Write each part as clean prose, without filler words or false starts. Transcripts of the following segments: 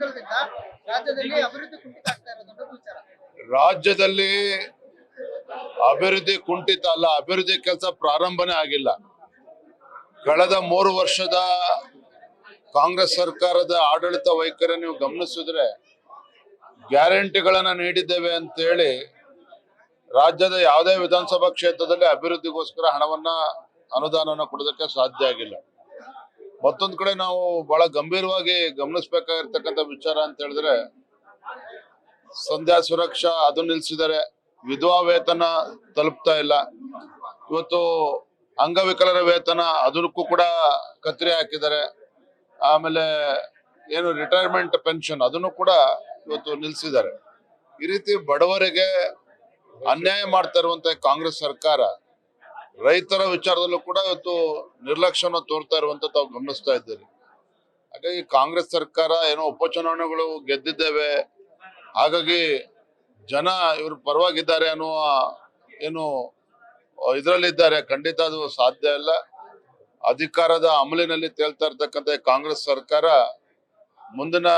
ರಾಜ್ಯದಲ್ಲಿ ಅಭಿವೃದ್ಧಿ ಕುಂಠಿತ ಆಗ್ತಾ ಇರೋದು ದೊಡ್ಡ ವಿಚಾರ. ರಾಜ್ಯದಲ್ಲಿ ಅಭಿವೃದ್ಧಿ ಕುಂಠಿತ ಅಲ್ಲ, ಅಭಿವೃದ್ಧಿ ಕೆಲಸ ಪ್ರಾರಂಭನೇ ಆಗಿಲ್ಲ. ಕಳೆದ 3 ವರ್ಷದ ಕಾಂಗ್ರೆಸ್ ಸರ್ಕಾರದ ಆಡಳಿತ ವೈಖರಿ ನೀವು ಗಮನಿಸಿದ್ರೆ ಗ್ಯಾರಂಟಿಗಳನ್ನ ನೀಡಿದ್ದೇವೆ ಅಂತೇಳಿ ರಾಜ್ಯದ ಯಾವುದೇ ವಿಧಾನಸಭಾ ಕ್ಷೇತ್ರದಲ್ಲಿ ಅಭಿವೃದ್ಧಿಗೋಸ್ಕರ ಹಣವನ್ನ ಅನುದಾನವನ್ನ ಕೊಡೋದಕ್ಕೆ ಸಾಧ್ಯ ಆಗಿಲ್ಲ. ಮತ್ತೊಂದು ಕಡೆ ನಾವು ಬಹಳ ಗಂಭೀರವಾಗಿ ಗಮನಿಸಬೇಕಾಗಿರ್ತಕ್ಕಂಥ ವಿಚಾರ ಅಂತ ಹೇಳಿದ್ರೆ ಸಂಧ್ಯಾ ಸುರಕ್ಷಾ ಅದು ನಿಲ್ಸಿದ್ದಾರೆ, ವಿಧವಾ ವೇತನ ತಲುಪ್ತಾ ಇಲ್ಲ. ಇವತ್ತು ಅಂಗವಿಕಲರ ವೇತನ ಅದಕ್ಕೂ ಕೂಡ ಕತ್ತರಿ ಹಾಕಿದ್ದಾರೆ. ಆಮೇಲೆ ಏನು ರಿಟೈರ್ಮೆಂಟ್ ಪೆನ್ಷನ್ ಅದನ್ನು ಕೂಡ ಇವತ್ತು ನಿಲ್ಸಿದ್ದಾರೆ. ಈ ರೀತಿ ಬಡವರಿಗೆ ಅನ್ಯಾಯ ಮಾಡ್ತಾ ಇರುವಂತ ಕಾಂಗ್ರೆಸ್ ಸರ್ಕಾರ ರೈತರ ವಿಚಾರದಲ್ಲೂ ಕೂಡ ಇವತ್ತು ನಿರ್ಲಕ್ಷ್ಯವನ್ನು ತೋರ್ತಾ ಇರುವಂತ ತಾವು ಗಮನಿಸ್ತಾ ಇದ್ದೀರಿ. ಹಾಗಾಗಿ ಕಾಂಗ್ರೆಸ್ ಸರ್ಕಾರ ಏನೋ ಉಪಚುನಾವಣೆಗಳು ಗೆದ್ದಿದ್ದೇವೆ, ಹಾಗಾಗಿ ಜನ ಇವ್ರ ಪರವಾಗಿದ್ದಾರೆ ಅನ್ನುವ ಏನು ಇದರಲ್ಲಿದ್ದಾರೆ. ಖಂಡಿತ ಅದು ಸಾಧ್ಯ ಇಲ್ಲ. ಅಧಿಕಾರದ ಅಮಲಿನಲ್ಲಿ ತೇಲ್ತಾ ಇರ್ತಕ್ಕಂಥ ಕಾಂಗ್ರೆಸ್ ಸರ್ಕಾರ ಮುಂದಿನ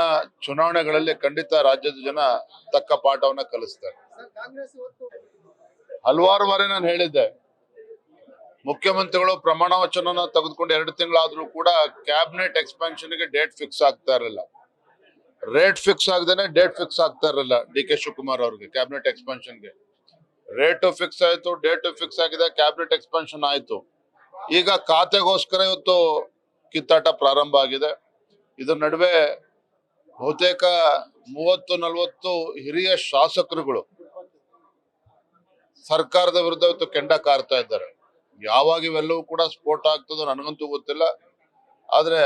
ಚುನಾವಣೆಗಳಲ್ಲಿ ಖಂಡಿತ ರಾಜ್ಯದ ಜನ ತಕ್ಕ ಪಾಠವನ್ನ ಕಲಿಸ್ತಾರೆ. ಹಲವಾರು ಬಾರಿ ನಾನು ಹೇಳಿದ್ದೆ, ಮುಖ್ಯಮಂತ್ರಿಗಳು ಪ್ರಮಾಣ ವಚನ ತೆಗೆದುಕೊಂಡು 2 ತಿಂಗಳಾದ್ರೂ ಕೂಡ ಕ್ಯಾಬಿನೆಟ್ ಎಕ್ಸ್ಪಾನ್ಷನ್ ಗೆ ಡೇಟ್ ಫಿಕ್ಸ್ ಆಗ್ತಾ ಇರಲಿಲ್ಲ. ರೇಟ್ ಫಿಕ್ಸ್ ಆಗದೇನೆ ಡೇಟ್ ಫಿಕ್ಸ್ ಆಗ್ತಾ ಇರಲಿಲ್ಲ. ಡಿ.ಕೆ. ಶಿವಕುಮಾರ್ ಅವ್ರಿಗೆ ಕ್ಯಾಬಿನೆಟ್ ಎಕ್ಸ್ಪಾನ್ಷನ್ ಗೆ ರೇಟ್ ಫಿಕ್ಸ್ ಆಯ್ತು, ಡೇಟ್ ಫಿಕ್ಸ್ ಆಗಿದೆ, ಕ್ಯಾಬಿನೆಟ್ ಎಕ್ಸ್ಪಾನ್ಷನ್ ಆಯ್ತು. ಈಗ ಖಾತೆಗೋಸ್ಕರ ಇವತ್ತು ಕಿತ್ತಾಟ ಪ್ರಾರಂಭ ಆಗಿದೆ. ಇದರ ನಡುವೆ ಬಹುತೇಕ 30-40 ಹಿರಿಯ ಶಾಸಕರುಗಳು ಸರ್ಕಾರದ ವಿರುದ್ಧ ಇವತ್ತು ಕೆಂಡ ಕಾರ್ತಾ ಇದ್ದಾರೆ. ಯಾವಾಗ ಇವೆಲ್ಲವೂ ಕೂಡ ಸ್ಫೋಟ ಆಗ್ತದೋ ನನಗಂತೂ ಗೊತ್ತಿಲ್ಲ. ಆದ್ರೆ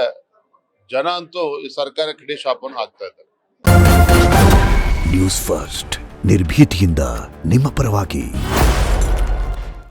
ಜನ ಅಂತೂ ಈ ಸರ್ಕಾರಕ್ಕೆ ಇಡೀ ಶಾಪವನ್ನು ಹಾಕ್ತಾ ಇದ್ದಾರೆ. ನ್ಯೂಸ್ ಫಸ್ಟ್ ನಿರ್ಭೀತಿಯಿಂದ ನಿಮ್ಮ ಪರವಾಗಿ.